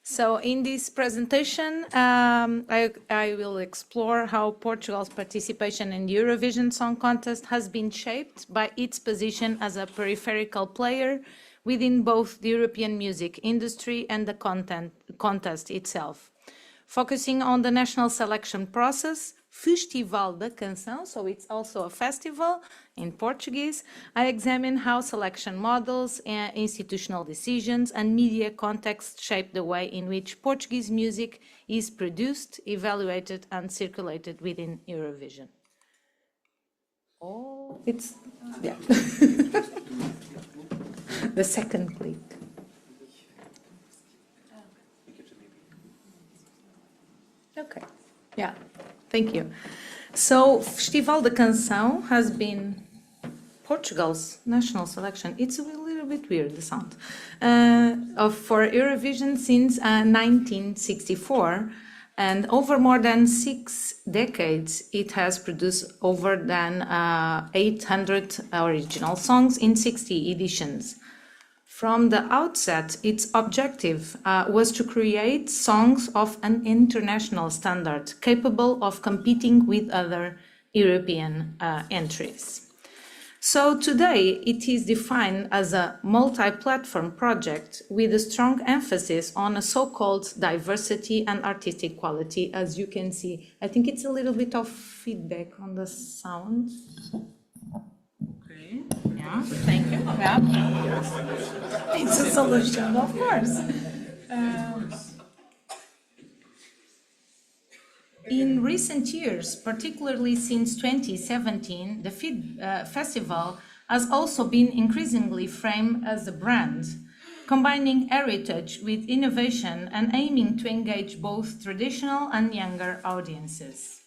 So in this presentation, I will explore how Portugal's participation in the Eurovision Song Contest has been shaped by its position as a peripheral player within both the European music industry and the contest itself. Focusing on the national selection process, Festival da Canção, so it's also a festival in Portuguese, I examine how selection models, institutional decisions, and media context shape the way in which Portuguese music is produced, evaluated, and circulated within Eurovision. Oh, it's, yeah. The second click. Okay, yeah, thank you. So, Festival da Canção has been Portugal's national selection. It's a little bit weird, the sound, for Eurovision since 1964. And over more than 6 decades, it has produced over than 800 original songs in 60 editions. From the outset, its objective was to create songs of an international standard capable of competing with other European entries. So today, it is defined as a multi-platform project with a strong emphasis on a so-called diversity and artistic quality, as you can see. I think it's a little bit of feedback on the sound. Okay, yeah, thank you. Yeah. It's a solution, of course. In recent years, particularly since 2017, the festival has also been increasingly framed as a brand, combining heritage with innovation and aiming to engage both traditional and younger audiences.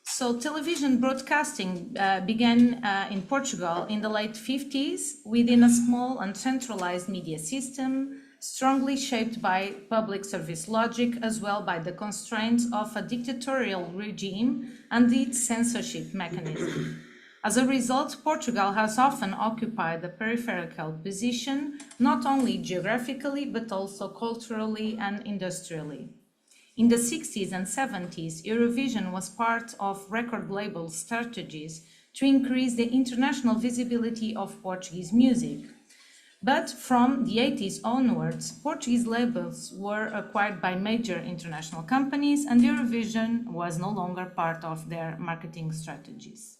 So television broadcasting began in Portugal in the late 50s within a small and centralized media system, strongly shaped by public service logic as well by the constraints of a dictatorial regime and its censorship mechanism. As a result, Portugal has often occupied a peripheral position, not only geographically but also culturally and industrially. In the 60s and 70s, Eurovision was part of record label strategies to increase the international visibility of Portuguese music. But from the 80s onwards, Portuguese labels were acquired by major international companies and Eurovision was no longer part of their marketing strategies.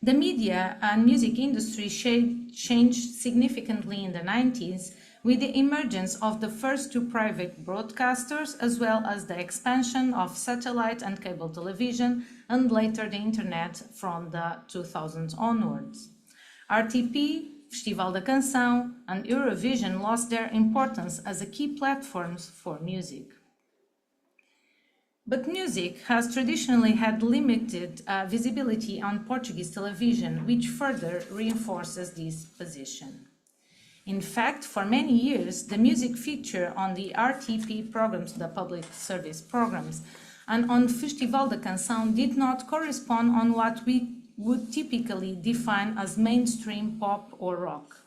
The media and music industry changed significantly in the 90s with the emergence of the first two private broadcasters as well as the expansion of satellite and cable television and later the internet from the 2000s onwards. RTP, Festival da Canção and Eurovision lost their importance as a key platforms for music. But music has traditionally had limited visibility on Portuguese television, which further reinforces this position. In fact, for many years, the music feature on the RTP programs, the public service programs, and on Festival da Canção did not correspond on what we would typically define as mainstream pop or rock.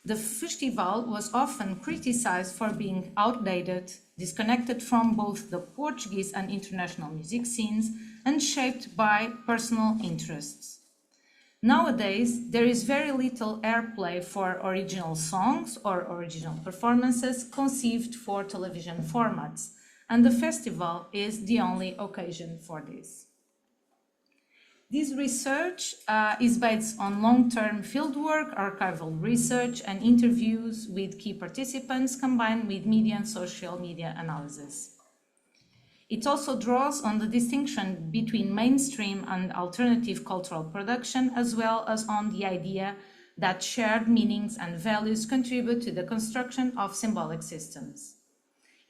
The festival was often criticized for being outdated, disconnected from both the Portuguese and international music scenes, and shaped by personal interests. Nowadays, there is very little airplay for original songs or original performances conceived for television formats, and the festival is the only occasion for this. This research is based on long-term fieldwork, archival research, and interviews with key participants combined with media and social media analysis. It also draws on the distinction between mainstream and alternative cultural production, as well as on the idea that shared meanings and values contribute to the construction of symbolic systems.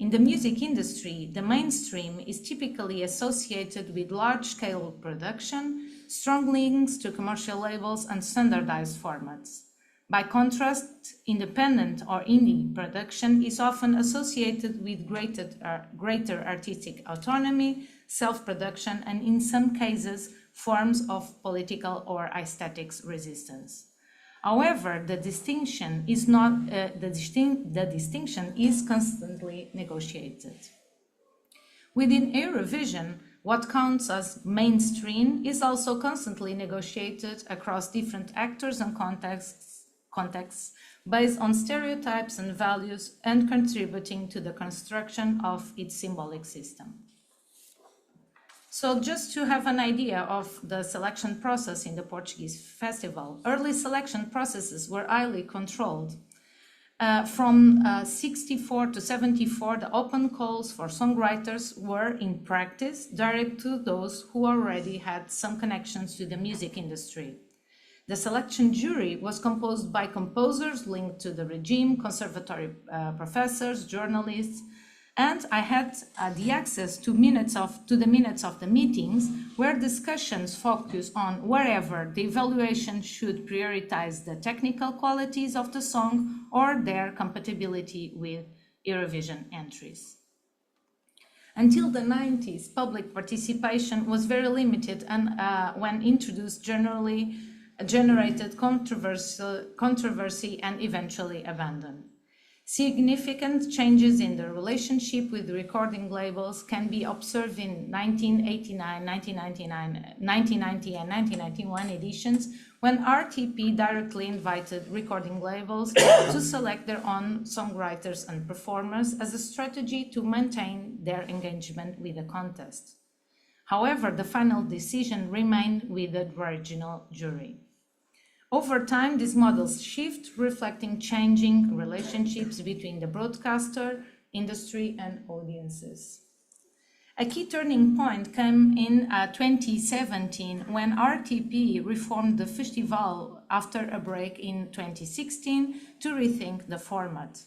In the music industry, the mainstream is typically associated with large-scale production, strong links to commercial labels and standardized formats. By contrast, independent or indie production is often associated with greater artistic autonomy, self-production, and in some cases, forms of political or aesthetics resistance. However, the distinction is not the distinction is constantly negotiated. Within Eurovision, what counts as mainstream is also constantly negotiated across different actors and contexts based on stereotypes and values and contributing to the construction of its symbolic system. So just to have an idea of the selection process in the Portuguese festival, early selection processes were highly controlled. From 64 to 74, the open calls for songwriters were in practice direct to those who already had some connections to the music industry. The selection jury was composed by composers linked to the regime, conservatory professors, journalists, and I had the access to the minutes of the meetings where discussions focus on wherever the evaluation should prioritize the technical qualities of the song or their compatibility with Eurovision entries. Until the 90s, public participation was very limited and when introduced generally generated controversy and eventually abandoned. Significant changes in the relationship with recording labels can be observed in 1989, 1990 and 1991 editions when RTP directly invited recording labels to select their own songwriters and performers as a strategy to maintain their engagement with the contest. However, the final decision remained with the original jury. Over time, these models shift, reflecting changing relationships between the broadcaster, industry, and audiences. A key turning point came in 2017 when RTP reformed the festival after a break in 2016 to rethink the format.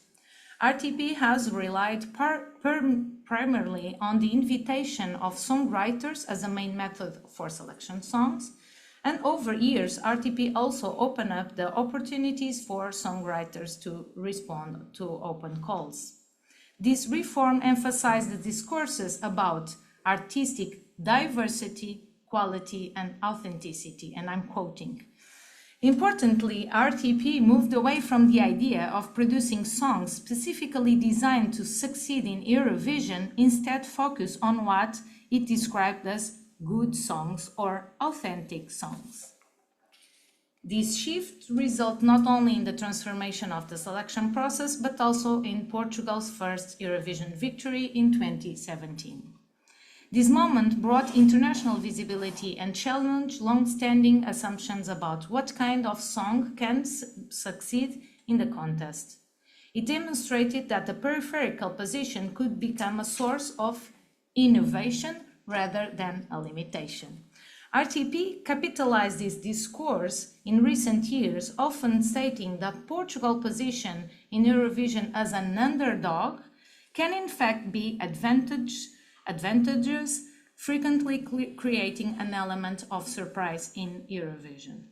RTP has relied primarily on the invitation of songwriters as a main method for selection songs. And over years, RTP also opened up the opportunities for songwriters to respond to open calls. This reform emphasized the discourses about artistic diversity, quality, and authenticity, and I'm quoting. Importantly, RTP moved away from the idea of producing songs specifically designed to succeed in Eurovision, instead focus on what it described as good songs or authentic songs. This shift resulted not only in the transformation of the selection process, but also in Portugal's first Eurovision victory in 2017. This moment brought international visibility and challenged long-standing assumptions about what kind of song can succeed in the contest. It demonstrated that the peripheral position could become a source of innovation rather than a limitation. RTP capitalized this discourse in recent years, often stating that Portugal's position in Eurovision as an underdog can in fact be advantageous, frequently creating an element of surprise in Eurovision.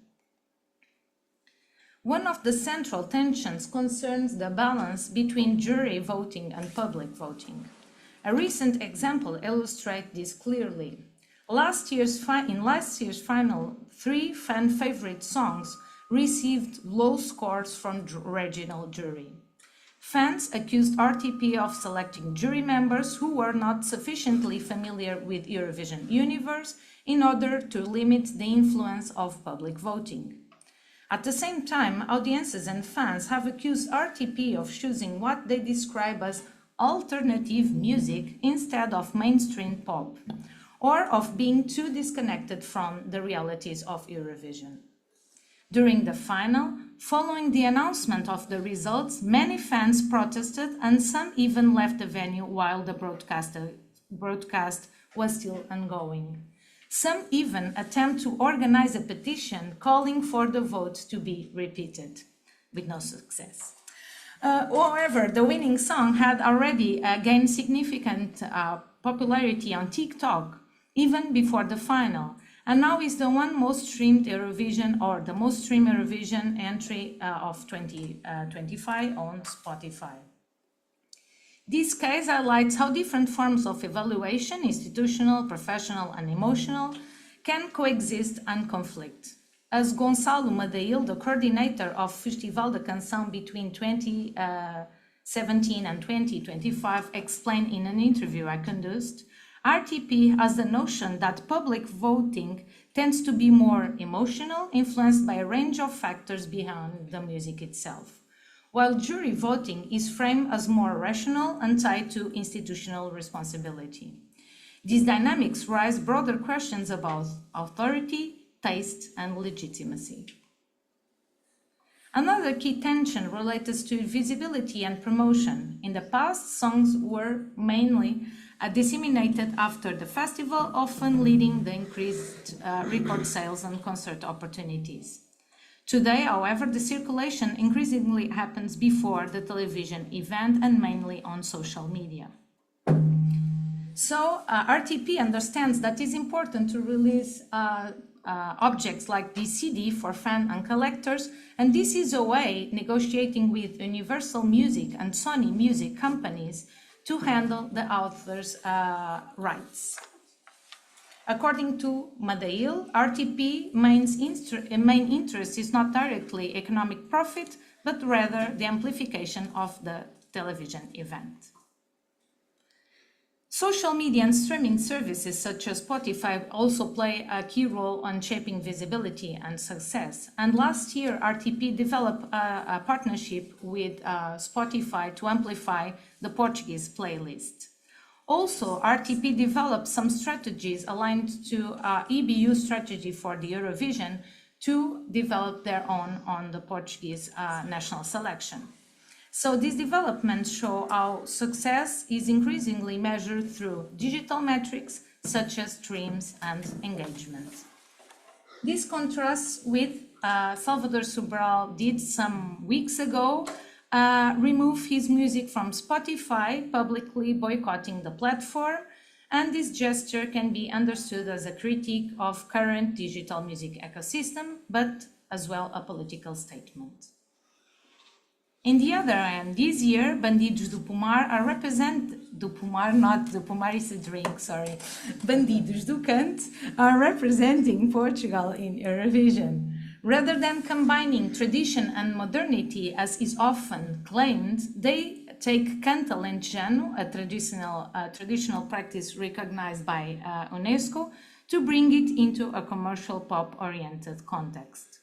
One of the central tensions concerns the balance between jury voting and public voting. A recent example illustrates this clearly. In last year's final, 3 fan-favorite songs received low scores from regional jury. Fans accused RTP of selecting jury members who were not sufficiently familiar with Eurovision universe in order to limit the influence of public voting. At the same time, audiences and fans have accused RTP of choosing what they describe as alternative music instead of mainstream pop, or of being too disconnected from the realities of Eurovision. During the final, following the announcement of the results, many fans protested and some even left the venue while the broadcast was still ongoing. Some even attempt to organize a petition calling for the vote to be repeated, with no success. However, the winning song had already gained significant popularity on TikTok even before the final, and now is the most streamed Eurovision or the most streamed Eurovision entry of 2025 on Spotify. This case highlights how different forms of evaluation, institutional, professional, and emotional, can coexist and conflict. as Gonçalo Madail, the coordinator of Festival da Canção between 2017 and 2025, explained in an interview I conducted, RTP has the notion that public voting tends to be more emotional, influenced by a range of factors beyond the music itself, while jury voting is framed as more rational and tied to institutional responsibility. These dynamics raise broader questions about authority, taste, and legitimacy. Another key tension relates to visibility and promotion. In the past, songs were mainly disseminated after the festival, often leading to increased record sales and concert opportunities. Today, however, the circulation increasingly happens before the television event and mainly on social media. So RTP understands that it's important to release objects like this CD for fans and collectors, and this is a way negotiating with Universal Music and Sony Music companies to handle the author's rights. According to Madail, RTP main interest is not directly economic profit, but rather the amplification of the television event. Social media and streaming services such as Spotify also play a key role on shaping visibility and success. And last year, RTP developed a partnership with Spotify to amplify the Portuguese playlist. Also, RTP developed some strategies aligned to EBU strategy for the Eurovision to develop their own on the Portuguese national selection. So these developments show how success is increasingly measured through digital metrics such as streams and engagement. This contrasts with Salvador Sobral did some weeks ago, remove his music from Spotify, publicly boycotting the platform, and this gesture can be understood as a critique of current digital music ecosystem, but as well a political statement. In the other hand, this year, Bandidos do Pomar are Bandidos do Canto are representing Portugal in Eurovision. Rather than combining tradition and modernity, as is often claimed, they take canto alentejano, a traditional practice recognized by UNESCO, to bring it into a commercial pop-oriented context.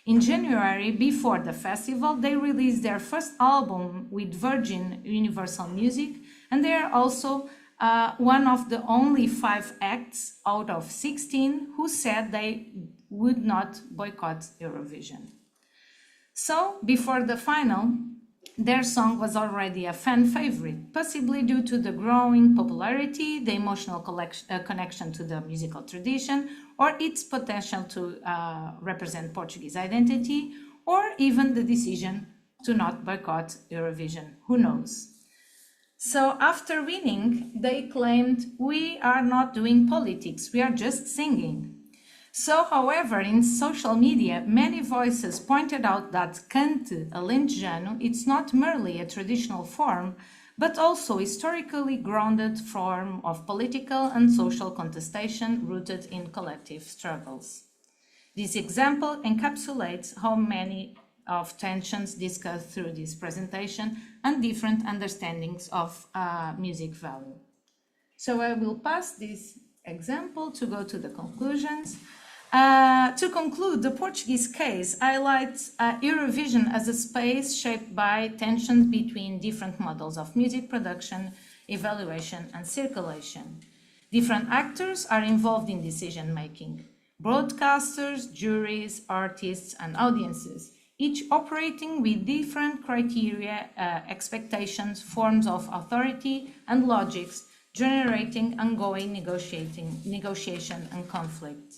In January, before the festival, they released their first album with Virgin Universal Music, and they are also one of the only 5 acts out of 16 who said they would not boycott Eurovision. So, before the final, their song was already a fan favorite, possibly due to the growing popularity, the emotional connection to the musical tradition, or its potential to represent Portuguese identity, or even the decision to not boycott Eurovision. Who knows? So after winning, they claimed, "We are not doing politics, we are just singing." So, however, in social media, many voices pointed out that canto alentejano it's not merely a traditional form, but also historically grounded form of political and social contestation rooted in collective struggles. This example encapsulates how many of tensions discussed through this presentation and different understandings of music value. So I will pass this example to go to the conclusions. To conclude, the Portuguese case highlights Eurovision as a space shaped by tensions between different models of music production, evaluation, and circulation. Different actors are involved in decision-making: broadcasters, juries, artists, and audiences, each operating with different criteria, expectations, forms of authority, and logics, generating ongoing negotiation and conflict.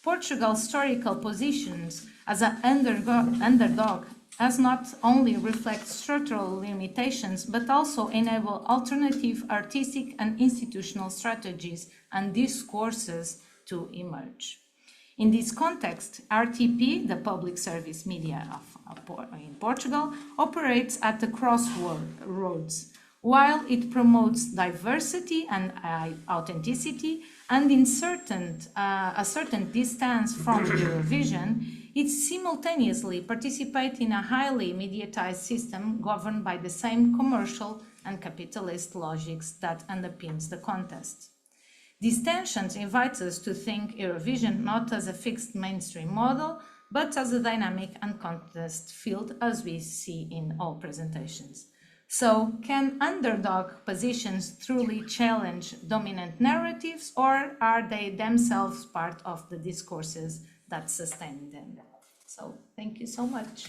Portugal's historical positions as an underdog as not only reflect structural limitations, but also enable alternative artistic and institutional strategies and discourses to emerge. In this context, RTP, the public service media in Portugal, operates at the crossroads. while it promotes diversity and authenticity, and in a certain distance from Eurovision, it simultaneously participates in a highly mediatized system governed by the same commercial and capitalist logics that underpins the contest. These tensions invite us to think Eurovision not as a fixed mainstream model, but as a dynamic and contest field, as we see in all presentations. So, can underdog positions truly challenge dominant narratives, or are they themselves part of the discourses that sustain them? So, thank you so much.